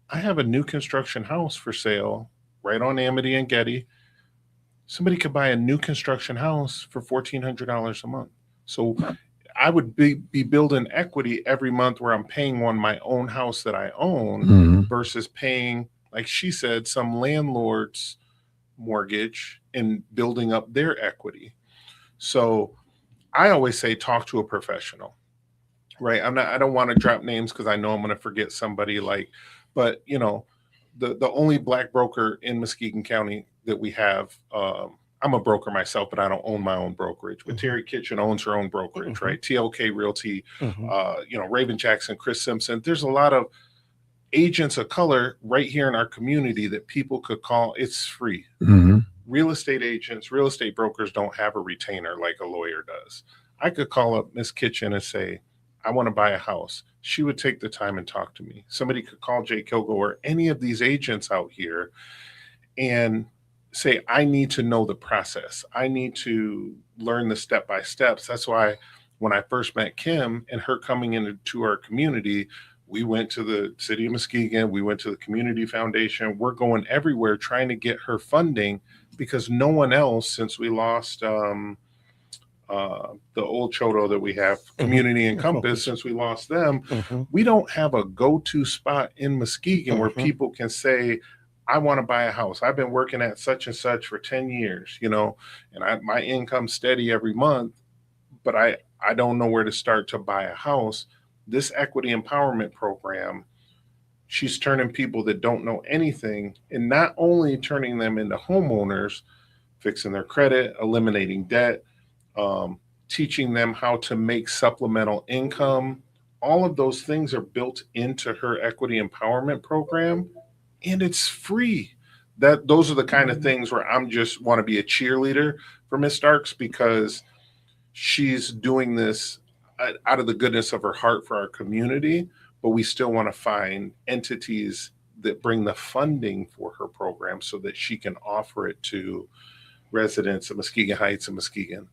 Speaker 10: I have a new construction house for sale right on Amity and Getty. Somebody could buy a new construction house for $1,400 a month. So I would be building equity every month where I'm paying on my own house that I own versus paying, like she said, some landlord's mortgage and building up their equity. So I always say, talk to a professional, right? I don't want to drop names because I know I'm going to forget somebody, but the only Black broker in Muskegon County that we have, I'm a broker myself, but I don't own my own brokerage. But Terry Kitchen owns her own brokerage, right? TLK Realty, Raven Jackson, Chris Simpson. There's a lot of agents of color right here in our community that people could call. It's free. Real estate agents, real estate brokers don't have a retainer like a lawyer does. I could call up Miss Kitchen and say, I want to buy a house. She would take the time and talk to me. Somebody could call Jay Kilgo or any of these agents out here and say, I need to know the process. I need to learn the step-by-steps. That's why when I first met Kim and her coming into our community, we went to the city of Muskegon. We went to the community foundation. We're going everywhere trying to get her funding because no one else, since we lost the old Chodo that we have, Community and Compass, since we lost them, we don't have a go-to spot in Muskegon where people can say, I want to buy a house. I've been working at such and such for 10 years, and my income's steady every month, but I don't know where to start to buy a house. This equity empowerment program, she's turning people that don't know anything and not only turning them into homeowners, fixing their credit, eliminating debt, teaching them how to make supplemental income all of those things are built into her equity empowerment program, and it's free. Those are the kind of things where I'm just want to be a cheerleader for Miss Starks, because she's doing this out of the goodness of her heart for our community, but we still want to find entities that bring the funding for her program so that she can offer it to residents of Muskegon Heights and Muskegon,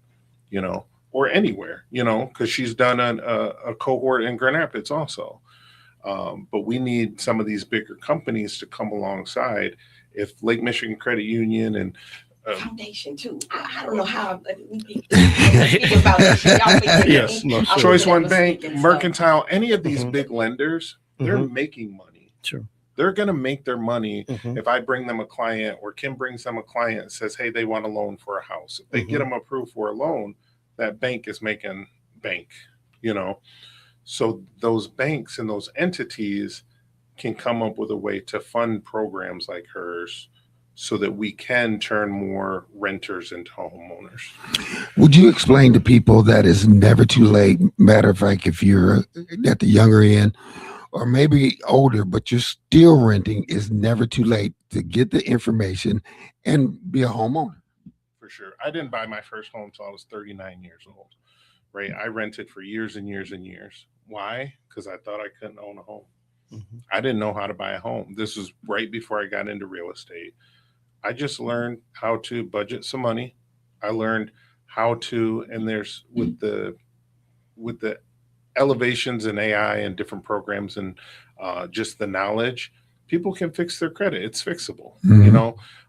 Speaker 10: or anywhere, because she's done a cohort in Grand Rapids also. But we need some of these bigger companies to come alongside. If Lake Michigan Credit Union and
Speaker 9: foundation too. I don't know how. Yes,
Speaker 10: Choice One Bank, Mercantile, any of these big lenders, they're making money.
Speaker 3: Sure.
Speaker 10: They're going to make their money if I bring them a client, or Kim brings them a client and says, hey, they want a loan for a house. If they get them approved for a loan, that bank is making bank, So those banks and those entities can come up with a way to fund programs like hers so that we can turn more renters into homeowners.
Speaker 2: Would you explain to people that it's never too late? Matter of fact, if you're at the younger end, or maybe older, but you're still renting, it's never too late to get the information and be a homeowner.
Speaker 10: For sure. I didn't buy my first home until I was 39 years old, right? I rented for years and years and years. Why? Because I thought I couldn't own a home. I didn't know how to buy a home. This was right before I got into real estate. I just learned how to budget some money. I learned how to, and there's with the elevations in AI and different programs and just the knowledge, people can fix their credit. It's fixable.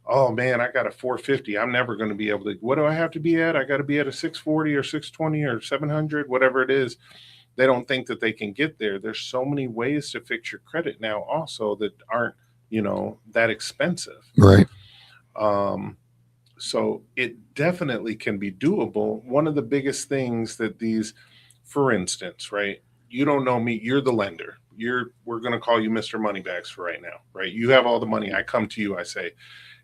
Speaker 10: Oh man, I got a 450. I'm never going to be able to, what do I have to be at? I got to be at a 640 or 620 or 700, whatever it is. They don't think that they can get there. There's so many ways to fix your credit now also that aren't, that expensive.
Speaker 2: Right.
Speaker 10: So it definitely can be doable. One of the biggest things that these, for instance, right? You don't know me. You're the lender. We're going to call you Mr. Moneybags for right now, right? You have all the money. I come to you. I say,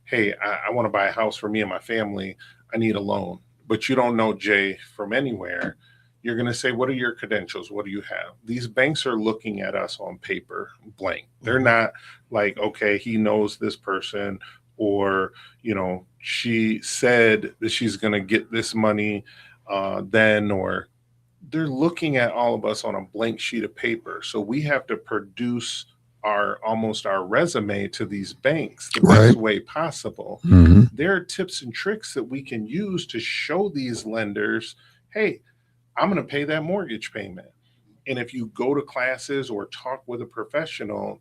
Speaker 10: hey, I want to buy a house for me and my family. I need a loan. But you don't know Jay from anywhere. You're going to say, what are your credentials? What do you have? These banks are looking at us on paper blank. They're not like, okay, he knows this person, or, she said that she's going to get this money then, or they're looking at all of us on a blank sheet of paper. So we have to produce our resume to these banks the best way possible. There are tips and tricks that we can use to show these lenders, hey, I'm going to pay that mortgage payment. And if you go to classes or talk with a professional,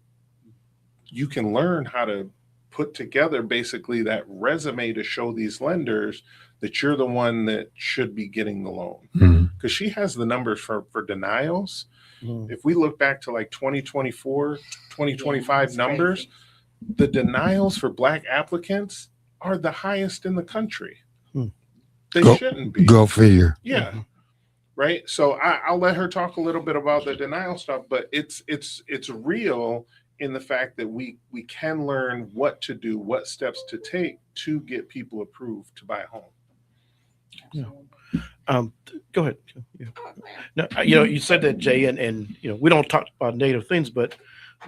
Speaker 10: you can learn how to put together basically that resume to show these lenders that you're the one that should be getting the loan. Because she has the numbers for denials. If we look back to like 2024, 2025 numbers, crazy. The denials for Black applicants are the highest in the country. They shouldn't be.
Speaker 2: Go figure.
Speaker 10: Yeah. Right. So I'll let her talk a little bit about the denial stuff, but it's real in the fact that we can learn what to do, what steps to take to get people approved to buy a home.
Speaker 3: Yeah. Go ahead. Yeah. No, you said that, Jay, and we don't talk about negative things, but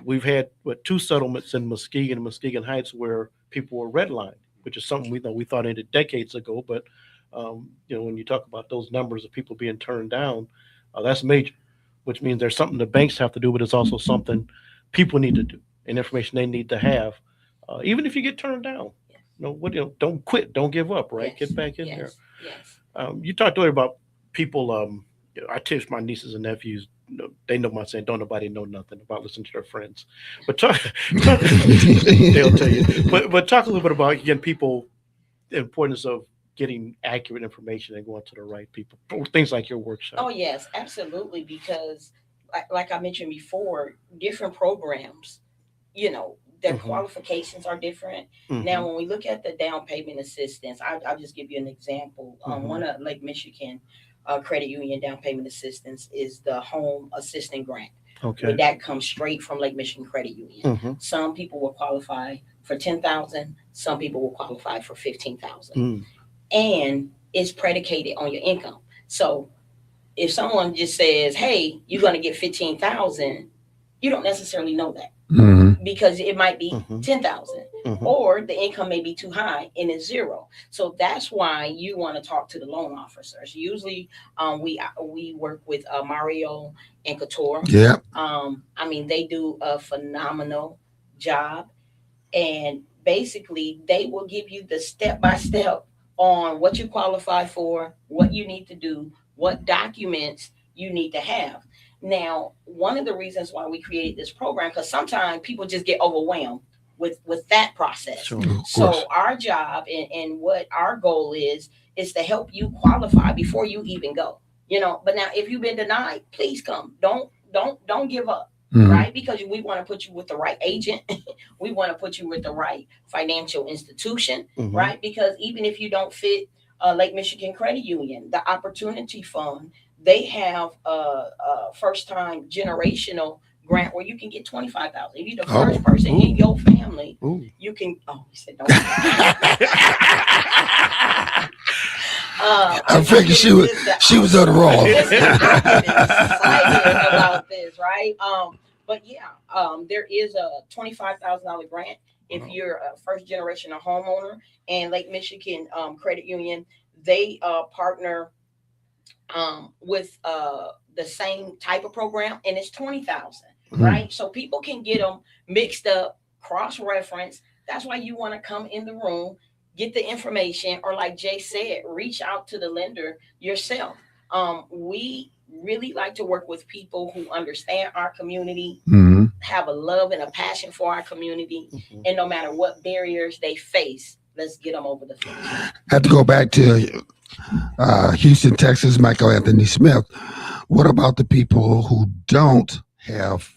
Speaker 3: we've had two settlements in Muskegon and Muskegon Heights where people were redlined, which is something we thought ended decades ago. But when you talk about those numbers of people being turned down, that's major, which means there's something the banks have to do, but it's also something people need to do and information they need to have, even if you get turned down. Don't quit, don't give up, right?
Speaker 9: Yes.
Speaker 3: Get back in there.
Speaker 9: Yes.
Speaker 3: You talked earlier about people. I teach my nieces and nephews. They know my saying, "Don't nobody know nothing about listening to their friends." But talk they'll tell you. But talk a little bit about, again, people, the importance of getting accurate information and going to the right people. Things like your workshop.
Speaker 9: Oh yes, absolutely. Because like I mentioned before, different programs, their qualifications are different. Now, when we look at the down payment assistance, I'll just give you an example. One of Lake Michigan Credit Union down payment assistance is the Home Assistant Grant.
Speaker 3: Okay.
Speaker 9: That comes straight from Lake Michigan Credit Union. Some people will qualify for $10,000. Some people will qualify for $15,000. And it's predicated on your income. So if someone just says, "Hey, you're going to get 15,000," you don't necessarily know that because it might be 10,000, or the income may be too high and it's zero. So that's why you want to talk to the loan officers. Usually, we work with Mario and Couture.
Speaker 2: Yeah.
Speaker 9: I mean, they do a phenomenal job, and basically, they will give you the step by step on what you qualify for, what you need to do, what documents you need to have. Now, one of the reasons why we created this program, because sometimes people just get overwhelmed with that process.
Speaker 3: Sure.
Speaker 9: So our job and what our goal is to help you qualify before you even go. But now if you've been denied, please come. Don't give up. Right? Because we want to put you with the right agent. We want to put you with the right financial institution, right? Because even if you don't fit Lake Michigan Credit Union, the Opportunity Fund, they have a first-time generational grant where you can get 25,000. If you're the first person in your family, you can. Oh, you said don't.
Speaker 2: I figured she was on the roll.
Speaker 9: Excited about this, right? But yeah, there is a $25,000 grant if you're a first generation homeowner. And Lake Michigan Credit Union, they partner with the same type of program, and it's 20,000, right? So people can get them mixed up, cross-reference. That's why you want to come in the room, get the information, or like Jay said, reach out to the lender yourself. We really like to work with people who understand our community, have a love and a passion for our community, and no matter what barriers they face, let's get them over the fence.
Speaker 2: I have to go back to Houston, Texas, Michael Anthony Smith. What about the people who don't have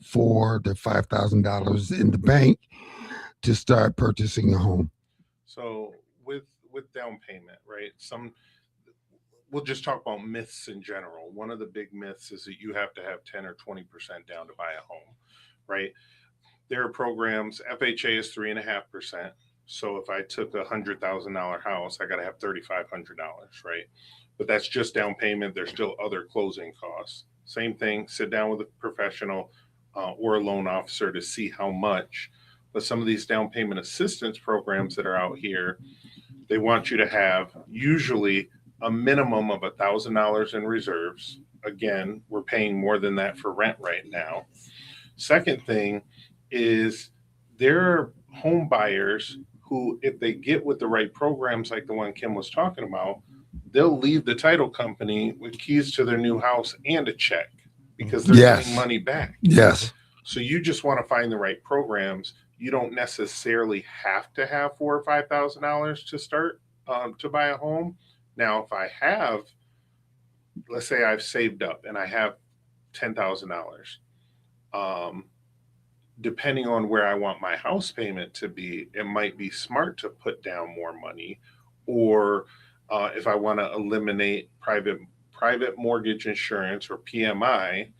Speaker 2: $4,000 to $5,000 in the bank to start purchasing a home?
Speaker 10: So with down payment, right? We'll just talk about myths in general. One of the big myths is that you have to have 10 or 20% down to buy a home, right? There are programs, FHA is 3.5%. So if I took a $100,000 house, I got to have $3,500, right? But that's just down payment. There's still other closing costs. Same thing, sit down with a professional or a loan officer to see how much. But some of these down payment assistance programs that are out here, they want you to have usually a minimum of $1,000 in reserves. Again, we're paying more than that for rent right now. Second thing is there are home buyers who, if they get with the right programs like the one Kim was talking about, they'll leave the title company with keys to their new house and a check because they're getting money back.
Speaker 2: Yes.
Speaker 10: So you just want to find the right programs. You don't necessarily have to have $4,000 or $5,000 to start to buy a home. Now, if I have, let's say I've saved up and I have $10,000, depending on where I want my house payment to be, it might be smart to put down more money. Or if I want to eliminate private mortgage insurance or PMI,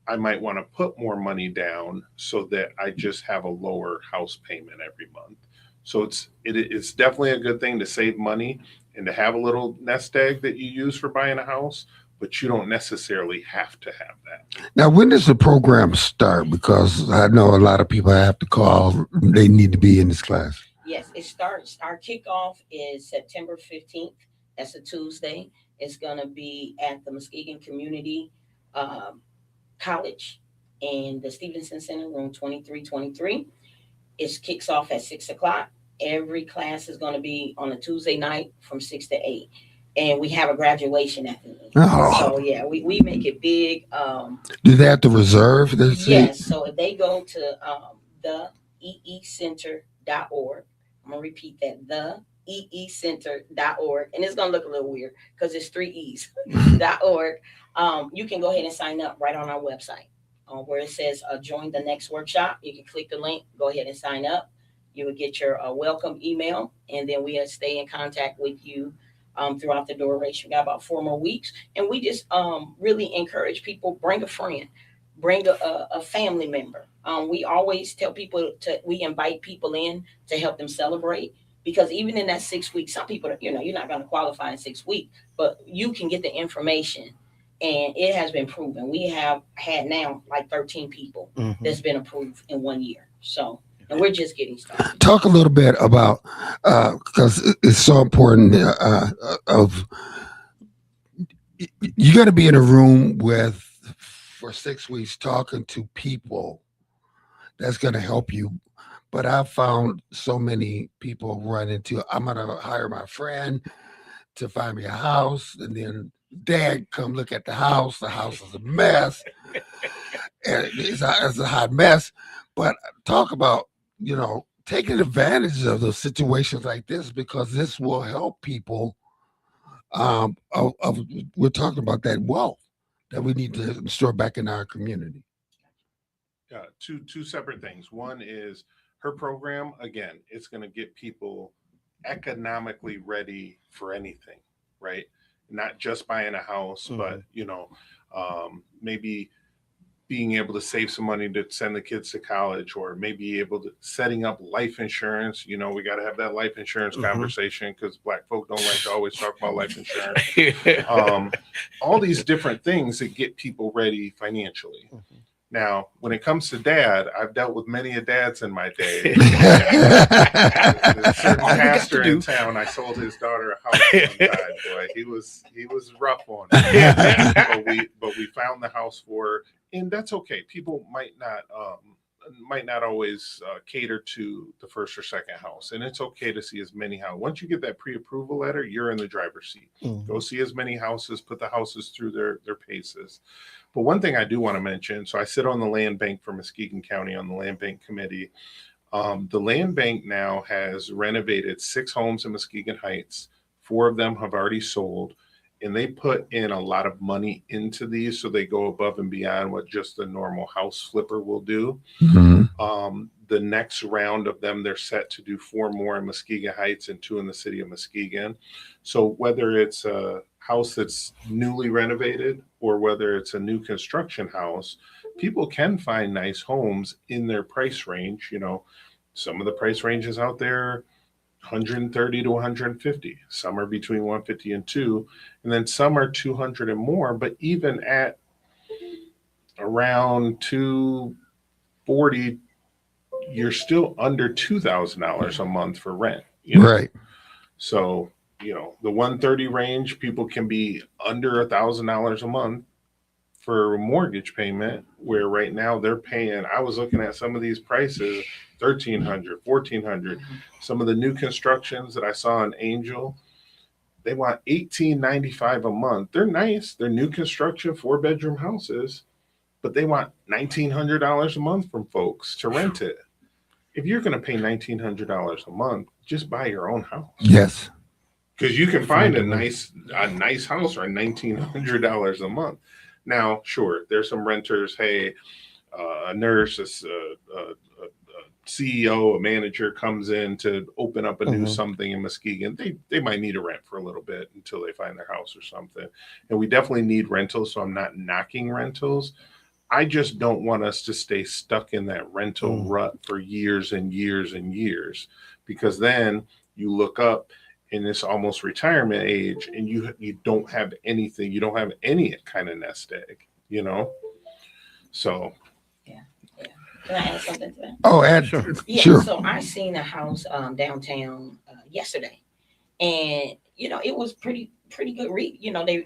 Speaker 10: I might want to put more money down so that I just have a lower house payment every month. So it's definitely a good thing to save money and to have a little nest egg that you use for buying a house, but you don't necessarily have to have that.
Speaker 2: Now, when does the program start? Because I know a lot of people have to call. They need to be in this class.
Speaker 9: Yes, it starts. Our kickoff is September 15th. That's a Tuesday. It's going to be at the Muskegon Community College in the Stevenson Center, room 2323. It kicks off at 6 o'clock. Every class is going to be on a Tuesday night from 6 to 8. And we have a graduation at the end.
Speaker 2: Oh.
Speaker 9: So, yeah, we make it big.
Speaker 2: Do they have to reserve their seat?
Speaker 9: Yes. So if they go to the eecenter.org, I'm going to repeat that, the eecenter.org, and it's going to look a little weird because it's 3 E's, .org. You can go ahead and sign up right on our website where it says join the next workshop. You can click the link, go ahead and sign up. You will get your welcome email, and then we'll stay in contact with you throughout the duration. We got about 4 more weeks, and we just really encourage people, bring a friend, bring a family member. We always tell people we invite people in to help them celebrate, because even in that 6 weeks, some people, you're not going to qualify in 6 weeks, but you can get the information And it has been proven. We have had now like 13 people that's been approved in 1 year. So, and we're just getting started.
Speaker 2: Talk a little bit about, because it's so important, you got to be in a room for 6 weeks talking to people that's going to help you. But I've found so many people run into, I'm going to hire my friend to find me a house, and then dad come look at the house. The house is a mess. And it's a hot mess. But talk about, taking advantage of those situations like this, because this will help people. We're talking about that wealth that we need to store back in our community.
Speaker 10: Two separate things. One is her program. Again, it's going to get people economically ready for anything, right? Not just buying a house, but maybe being able to save some money to send the kids to college, or maybe able to setting up life insurance. We got to have that life insurance conversation, because Black folk don't like to always talk about life insurance. All these different things that get people ready financially. Now, when it comes to dad, I've dealt with many dads in my day. There's a certain pastor in town, I sold his daughter a house one time. Boy, he was rough on it. but we found the house for her, and that's okay. People might not always cater to the first or second house, and it's okay to see as many houses. Once you get that pre-approval letter, you're in the driver's seat. Go see as many houses, put the houses through their paces. But one thing I do want to mention, so I sit on the land bank for Muskegon County on the land bank committee. The land bank now has renovated 6 homes in Muskegon Heights. 4 of them have already sold, and they put in a lot of money into these, so they go above and beyond what just the normal house flipper will do. The next round of them, they're set to do 4 more in Muskegon Heights and 2 in the city of Muskegon. So whether it's a house that's newly renovated or whether it's a new construction house, people can find nice homes in their price range. Some of the price ranges out there, 130 to 150. Some are between 150 and 2, and then some are 200 and more. But even at around 240, you're still under $2,000 a month for rent.
Speaker 2: Right.
Speaker 10: So, the 130 range, people can be under $1,000 a month for a mortgage payment, where right now they're paying, I was looking at some of these prices, $1,300, $1,400. Some of the new constructions that I saw in Angel, they want $1,895 a month. They're nice. They're new construction, 4-bedroom houses, but they want $1,900 a month from folks to rent it. If you're going to pay $1,900 a month, just buy your own house.
Speaker 2: Yes.
Speaker 10: Because you can find a nice house for $1,900 a month. Now, sure, there's some renters. Hey, a nurse, a CEO, a manager comes in to open up a new something in Muskegon. They might need a rent for a little bit until they find their house or something. And we definitely need rentals, so I'm not knocking rentals. I just don't want us to stay stuck in that rental rut for years and years and years, because then you look up in this almost retirement age and you don't have anything. You don't have any kind of nest egg, So.
Speaker 9: Yeah. Can I add something to that?
Speaker 2: Oh, add.
Speaker 10: Sure.
Speaker 9: Yeah.
Speaker 2: Sure.
Speaker 9: So I seen a house downtown yesterday, and it was pretty good.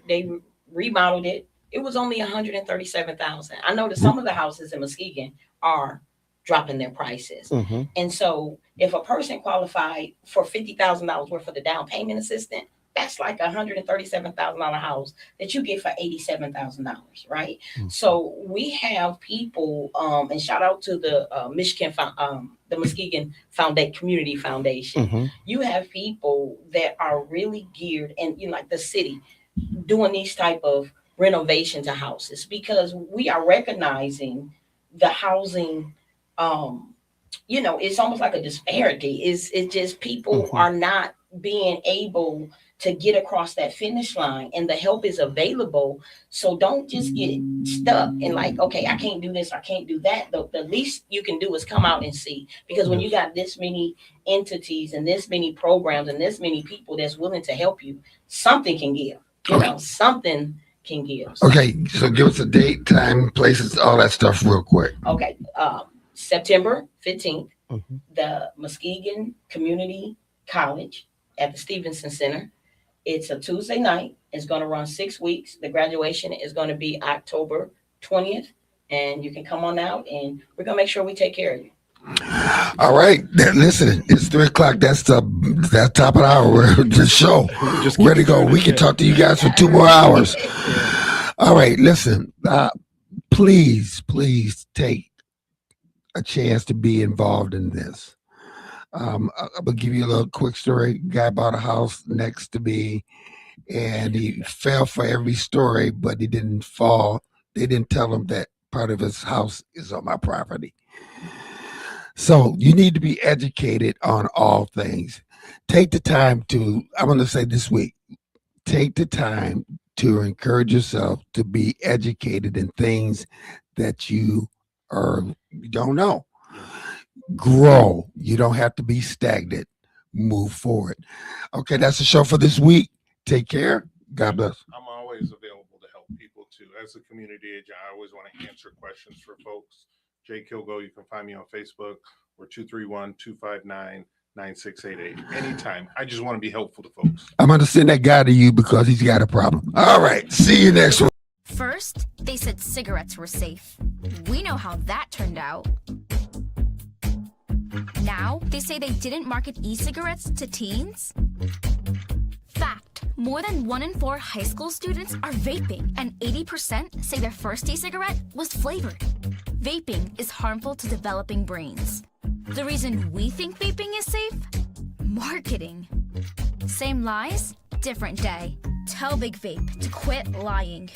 Speaker 9: They remodeled it. It was only $137,000. I know that some of the houses in Muskegon are dropping their prices. And so if a person qualified for $50,000 worth of the down payment assistance, that's like $137,000 house that you get for $87,000, right? So we have people, and shout out to the the Muskegon Community Foundation. You have people that are really geared, and like the city, doing these type of renovation to houses, because we are recognizing the housing. It's almost like a disparity. It's just people are not being able to get across that finish line, and the help is available. So don't just get stuck in like, okay, I can't do this, I can't do that. The least you can do is come out and see, because when you got this many entities and this many programs and this many people that's willing to help you, something can give. Something can give.
Speaker 2: Okay, so give us a date, time, places, all that stuff real quick.
Speaker 9: Okay, September 15th,
Speaker 3: Mm-hmm.
Speaker 9: the Muskegon Community College at the Stevenson Center. It's a Tuesday night. It's going to run 6 weeks. The graduation is going to be October 20th, and you can come on out, and we're going to make sure we take care of you.
Speaker 2: All right, listen, it's 3:00. That's top of the hour. The show
Speaker 3: Just
Speaker 2: ready to go. We can talk to you guys for 2 more hours. All right, listen, please take a chance to be involved in this. I'm gonna give you a little quick story. Guy bought a house next to me, and he fell for every story, but he didn't fall. They didn't tell him that part of his house is on my property. So you need to be educated on all things. Take the time to, I'm going to say this week, take the time to encourage yourself to be educated in things that you don't know. Grow. You don't have to be stagnant. Move forward. Okay, that's the show for this week. Take care. God bless.
Speaker 10: I'm always available to help people too. As a community agent, I always want to answer questions for folks. Jay Kilgo, you can find me on Facebook, or 231-259-9688. Anytime. I just want to be helpful to folks.
Speaker 2: I'm going to send that guy to you because he's got a problem. All right. See you next week.
Speaker 11: First, they said cigarettes were safe. We know how that turned out. Now, they say they didn't market e-cigarettes to teens. Fact, more than 1 in 4 high school students are vaping, and 80% say their first e-cigarette was flavored. Vaping is harmful to developing brains. The reason we think vaping is safe? Marketing. Same lies, different day. Tell Big Vape to quit lying.